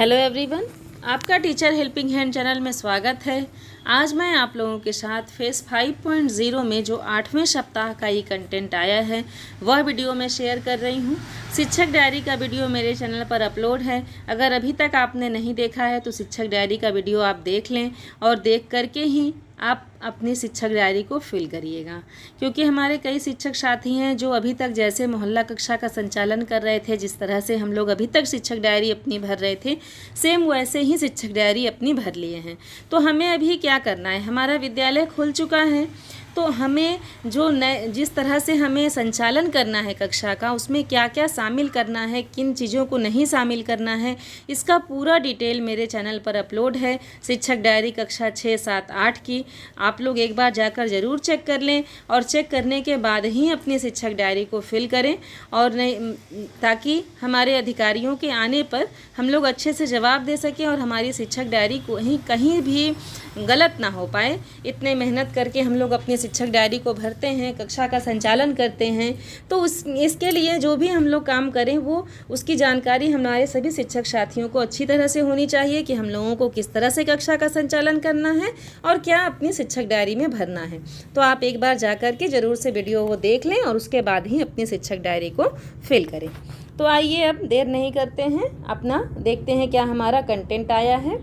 Hello everyone, आपका teacher helping hand channel में स्वागत है। आज मैं आप लोगों के साथ फेस 5.0 में जो 8वें सप्ताह का ये कंटेंट आया है वह वीडियो मैं शेयर कर रही हूँ। शिक्षक डायरी का वीडियो मेरे चैनल पर अपलोड है। अगर अभी तक आपने नहीं देखा है तो शिक्षक डायरी का वीडियो आप देख लें और देख करके ही आप अपनी शिक्षक डायरी को फिल करिएगा, क्योंकि हमारे कई शिक्षक साथी हैं जो अभी तक जैसे मोहल्ला कक्षा का संचालन कर रहे थे, जिस तरह से हम लोग अभी तक शिक्षक डायरी अपनी भर रहे थे, सेम वैसे ही शिक्षक डायरी अपनी भर लिए हैं। तो हमें अभी क्या करना है, हमारा विद्यालय खुल चुका है तो हमें जिस तरह से हमें संचालन करना है कक्षा का, उसमें क्या क्या शामिल करना है, किन चीज़ों को नहीं शामिल करना है, इसका पूरा डिटेल मेरे चैनल पर अपलोड है। शिक्षक डायरी कक्षा 6, 7, 8 की आप लोग एक बार जाकर ज़रूर चेक कर लें और चेक करने के बाद ही अपनी शिक्षक डायरी को फिल करें, और नहीं ताकि हमारे अधिकारियों के आने पर हम लोग अच्छे से जवाब दे सकें और हमारी शिक्षक डायरी को कहीं भी गलत ना हो पाए। इतने मेहनत करके हम लोग अपनी शिक्षक डायरी को भरते हैं, कक्षा का संचालन करते हैं, तो इसके लिए जो भी हम लोग काम करें वो उसकी जानकारी हमारे सभी शिक्षक साथियों को अच्छी तरह से होनी चाहिए कि हम लोगों को किस तरह से कक्षा का संचालन करना है और क्या अपनी शिक्षक डायरी में भरना है। तो आप एक बार जा कर के ज़रूर से वीडियो वो देख लें और उसके बाद ही अपनी शिक्षक डायरी को फिल करें। तो आइए अब देर नहीं करते हैं, अपना देखते हैं क्या हमारा कंटेंट आया है।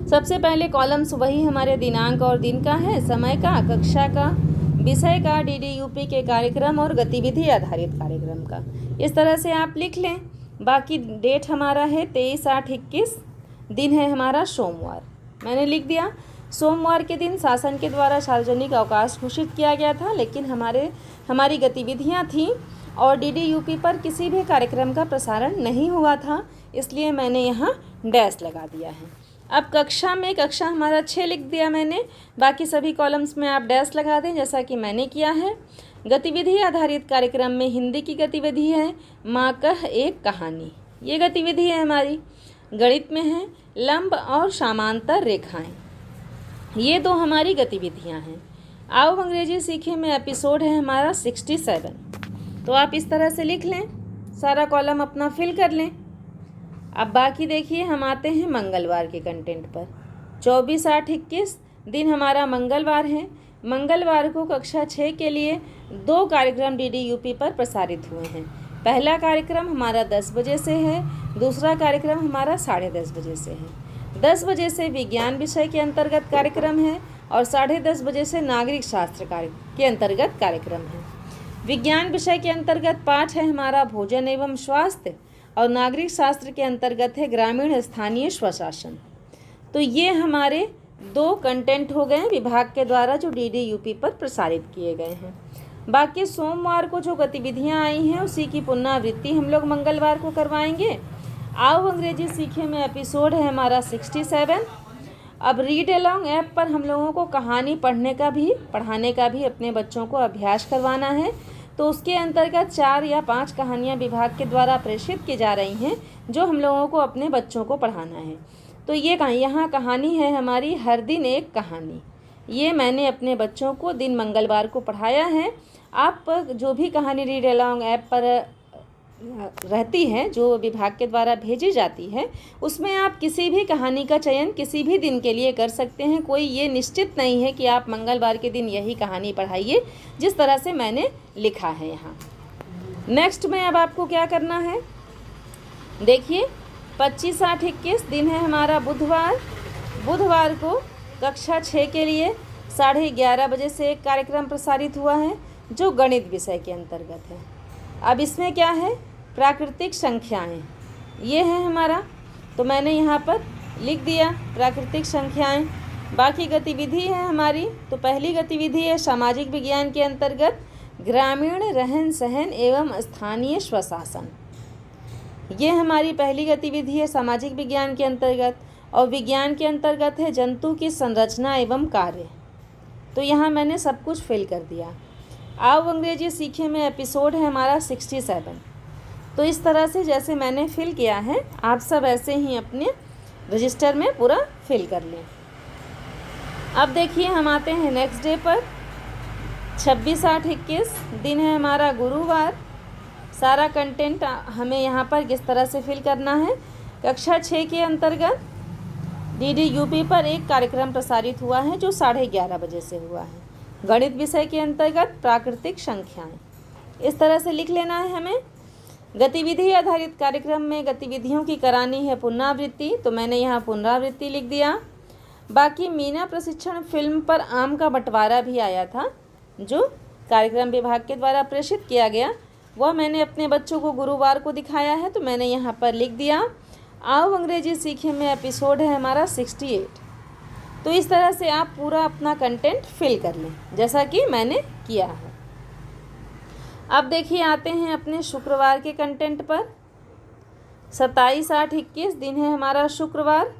सबसे पहले कॉलम्स वही हमारे दिनांक और दिन का है, समय का, कक्षा का, विषय का, DDUP के कार्यक्रम और गतिविधि आधारित कार्यक्रम का। इस तरह से आप लिख लें। बाकी डेट हमारा है 23/8/21, दिन है हमारा सोमवार, मैंने लिख दिया। सोमवार के दिन शासन के द्वारा सार्वजनिक अवकाश घोषित किया गया था, लेकिन हमारी गतिविधियाँ थीं और DDUP पर किसी भी कार्यक्रम का प्रसारण नहीं हुआ था, इसलिए मैंने यहाँ डैश लगा दिया है। अब कक्षा हमारा 6 लिख दिया मैंने। बाकी सभी कॉलम्स में आप डैश लगा दें जैसा कि मैंने किया है। गतिविधि आधारित कार्यक्रम में हिंदी की गतिविधि है माँ कह एक कहानी, ये गतिविधि है हमारी। गणित में है लंब और समांतर रेखाएं, ये 2 हमारी गतिविधियाँ हैं। आओ अंग्रेजी सीखें में एपिसोड है हमारा 67। तो आप इस तरह से लिख लें, सारा कॉलम अपना फिल कर लें। अब बाकी देखिए, हम आते हैं मंगलवार के कंटेंट पर। 24/8/21, दिन हमारा मंगलवार है। मंगलवार को कक्षा 6 के लिए 2 कार्यक्रम DDUP पर प्रसारित हुए हैं। पहला कार्यक्रम हमारा 10 बजे से है, दूसरा कार्यक्रम हमारा 10:30 बजे से है। 10 बजे से विज्ञान विषय के अंतर्गत कार्यक्रम है और 10:30 बजे से नागरिक शास्त्र के अंतर्गत कार्यक्रम है। विज्ञान विषय के अंतर्गत पाठ है हमारा भोजन एवं स्वास्थ्य और नागरिक शास्त्र के अंतर्गत है ग्रामीण स्थानीय स्वशासन। तो ये हमारे 2 कंटेंट हो गए विभाग के द्वारा जो DDUP पर प्रसारित किए गए हैं। बाकी सोमवार को जो गतिविधियां आई हैं उसी की पुनरावृत्ति हम लोग मंगलवार को करवाएंगे। आओ अंग्रेजी सीखे में एपिसोड है हमारा 67। अब रीड अलोंग ऐप पर हम लोगों को कहानी पढ़ाने का भी अपने बच्चों को अभ्यास करवाना है। तो उसके अंतर्गत 4 या 5 कहानियाँ विभाग के द्वारा प्रेषित की जा रही हैं जो हम लोगों को अपने बच्चों को पढ़ाना है। तो ये यहाँ कहानी है हमारी हर दिन एक कहानी, ये मैंने अपने बच्चों को दिन मंगलवार को पढ़ाया है। आप जो भी कहानी रीड अलोंग ऐप पर रहती है जो विभाग के द्वारा भेजी जाती है, उसमें आप किसी भी कहानी का चयन किसी भी दिन के लिए कर सकते हैं। कोई ये निश्चित नहीं है कि आप मंगलवार के दिन यही कहानी पढ़ाइए, जिस तरह से मैंने लिखा है यहाँ। नेक्स्ट में अब आपको क्या करना है, देखिए 25/8/21, दिन है हमारा बुधवार। बुधवार को कक्षा 6 के लिए 11:30 बजे से एक कार्यक्रम प्रसारित हुआ है जो गणित विषय के अंतर्गत है। अब इसमें क्या है, प्राकृतिक संख्याएं, ये है हमारा। तो मैंने यहाँ पर लिख दिया प्राकृतिक संख्याएं। बाकी गतिविधि है हमारी, तो पहली गतिविधि है सामाजिक विज्ञान के अंतर्गत ग्रामीण रहन सहन एवं स्थानीय स्वशासन, ये हमारी पहली गतिविधि है सामाजिक विज्ञान के अंतर्गत। और विज्ञान के अंतर्गत है जंतु की संरचना एवं कार्य। तो यहाँ मैंने सब कुछ फिल कर दिया। आओ अंग्रेजी सीखे में एपिसोड है हमारा 67। तो इस तरह से जैसे मैंने फिल किया है आप सब ऐसे ही अपने रजिस्टर में पूरा फिल कर लें। अब देखिए हम आते हैं नेक्स्ट डे पर। 26/8/21, दिन है हमारा गुरुवार। सारा कंटेंट हमें यहाँ पर किस तरह से फिल करना है, कक्षा 6 के अंतर्गत DD यूपी पर एक कार्यक्रम प्रसारित हुआ है जो 11:30 बजे से हुआ है। गणित विषय के अंतर्गत प्राकृतिक संख्याएं, इस तरह से लिख लेना है हमें। गतिविधि आधारित कार्यक्रम में गतिविधियों की करानी है पुनरावृत्ति, तो मैंने यहाँ पुनरावृत्ति लिख दिया। बाकी मीना प्रशिक्षण फिल्म पर आम का बंटवारा भी आया था जो कार्यक्रम विभाग के द्वारा प्रेषित किया गया, वह मैंने अपने बच्चों को गुरुवार को दिखाया है, तो मैंने यहाँ पर लिख दिया। आओ अंग्रेजी सीखें में एपिसोड है हमारा 68। तो इस तरह से आप पूरा अपना कंटेंट फिल कर लें जैसा कि मैंने किया है। अब देखिए आते हैं अपने शुक्रवार के कंटेंट पर। 27, 8, 21 दिन है हमारा शुक्रवार।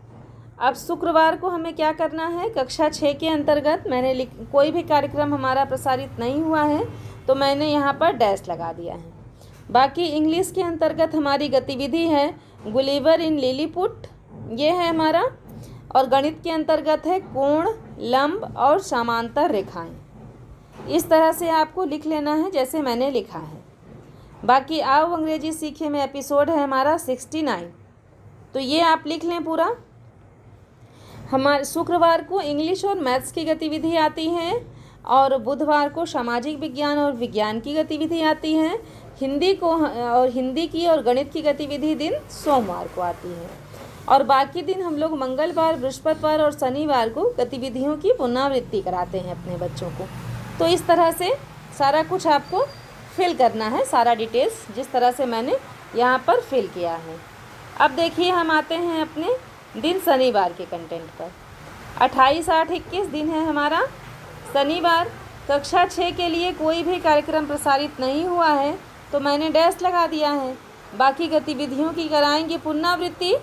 अब शुक्रवार को हमें क्या करना है, कक्षा 6 के अंतर्गत मैंने कोई भी कार्यक्रम हमारा प्रसारित नहीं हुआ है तो मैंने यहाँ पर डैश लगा दिया है। बाकी इंग्लिश के अंतर्गत हमारी गतिविधि है गुलिवर इन लिलीपुट, ये है हमारा। और गणित के अंतर्गत है कोण, लंब और समांतर रेखाएं। इस तरह से आपको लिख लेना है जैसे मैंने लिखा है। बाकी आओ अंग्रेजी सीखे में एपिसोड है हमारा 69, तो ये आप लिख लें पूरा। हमारे शुक्रवार को इंग्लिश और मैथ्स की गतिविधि आती है और बुधवार को सामाजिक विज्ञान और विज्ञान की गतिविधि आती है। हिंदी की और गणित की गतिविधि दिन सोमवार को आती है। और बाकी दिन हम लोग मंगलवार, बृहस्पतिवार और शनिवार को गतिविधियों की पुनरावृत्ति कराते हैं अपने बच्चों को। तो इस तरह से सारा कुछ आपको फिल करना है, सारा डिटेल्स जिस तरह से मैंने यहाँ पर फिल किया है। अब देखिए हम आते हैं अपने दिन शनिवार के कंटेंट पर। 28, 8, 21 दिन है हमारा शनिवार। कक्षा 6 के लिए कोई भी कार्यक्रम प्रसारित नहीं हुआ है तो मैंने डैश लगा दिया है। बाकी गतिविधियों की कराएंगे पुनरावृत्ति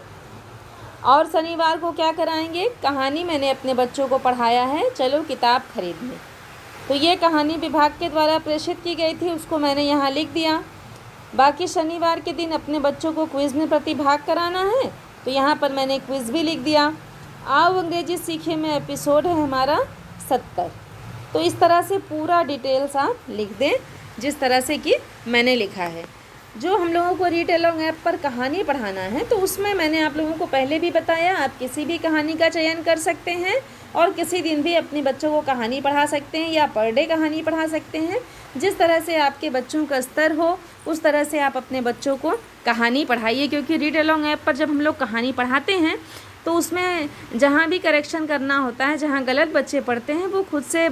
और शनिवार को क्या कराएंगे, कहानी मैंने अपने बच्चों को पढ़ाया है चलो किताब खरीदने। तो ये कहानी विभाग के द्वारा प्रेषित की गई थी, उसको मैंने यहाँ लिख दिया। बाकी शनिवार के दिन अपने बच्चों को क्विज़ में प्रतिभाग कराना है तो यहाँ पर मैंने क्विज़ भी लिख दिया। आओ अंग्रेजी सीखे में एपिसोड है हमारा 70। तो इस तरह से पूरा डिटेल्स आप लिख दें जिस तरह से कि मैंने लिखा है। जो हम लोगों को रीड अलोंग ऐप पर कहानी पढ़ाना है तो उसमें मैंने आप लोगों को पहले भी बताया, आप किसी भी कहानी का चयन कर सकते हैं और किसी दिन भी अपने बच्चों को कहानी पढ़ा सकते हैं या पर डे कहानी पढ़ा सकते हैं। जिस तरह से आपके बच्चों का स्तर हो उस तरह से आप अपने बच्चों को कहानी पढ़ाइए, क्योंकि रीड अलोंग ऐप पर जब हम लोग कहानी पढ़ाते हैं तो उसमें जहाँ भी करेक्शन करना होता है, जहाँ गलत बच्चे पढ़ते हैं वो खुद से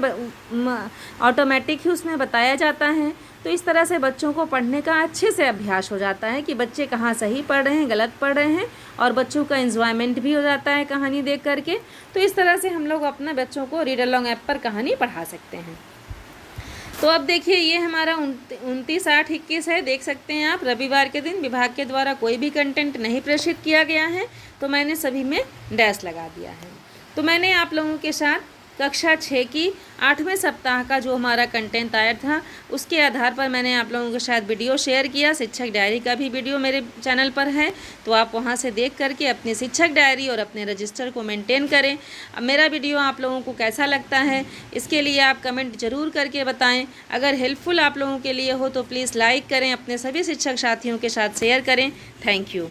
ऑटोमेटिक ही उसमें बताया जाता है। तो इस तरह से बच्चों को पढ़ने का अच्छे से अभ्यास हो जाता है कि बच्चे कहाँ सही पढ़ रहे हैं, गलत पढ़ रहे हैं, और बच्चों का एंजॉयमेंट भी हो जाता है कहानी देख करके। तो इस तरह से हम लोग अपने बच्चों को रीड अलोंग ऐप पर कहानी पढ़ा सकते हैं। तो अब देखिए ये हमारा 29, 8, 21 है, देख सकते हैं आप। रविवार के दिन विभाग के द्वारा कोई भी कंटेंट नहीं प्रेषित किया गया है तो मैंने सभी में डैश लगा दिया है। तो मैंने आप लोगों के साथ कक्षा 6 की 8वें सप्ताह का जो हमारा कंटेंट आया था उसके आधार पर मैंने आप लोगों के साथ वीडियो शेयर किया। शिक्षक डायरी का भी वीडियो मेरे चैनल पर है, तो आप वहां से देख करके अपनी शिक्षक डायरी और अपने रजिस्टर को मेंटेन करें। अब मेरा वीडियो आप लोगों को कैसा लगता है इसके लिए आप कमेंट ज़रूर करके बताएं। अगर हेल्पफुल आप लोगों के लिए हो तो प्लीज़ लाइक करें, अपने सभी शिक्षक साथियों के साथ शेयर करें। Thank you.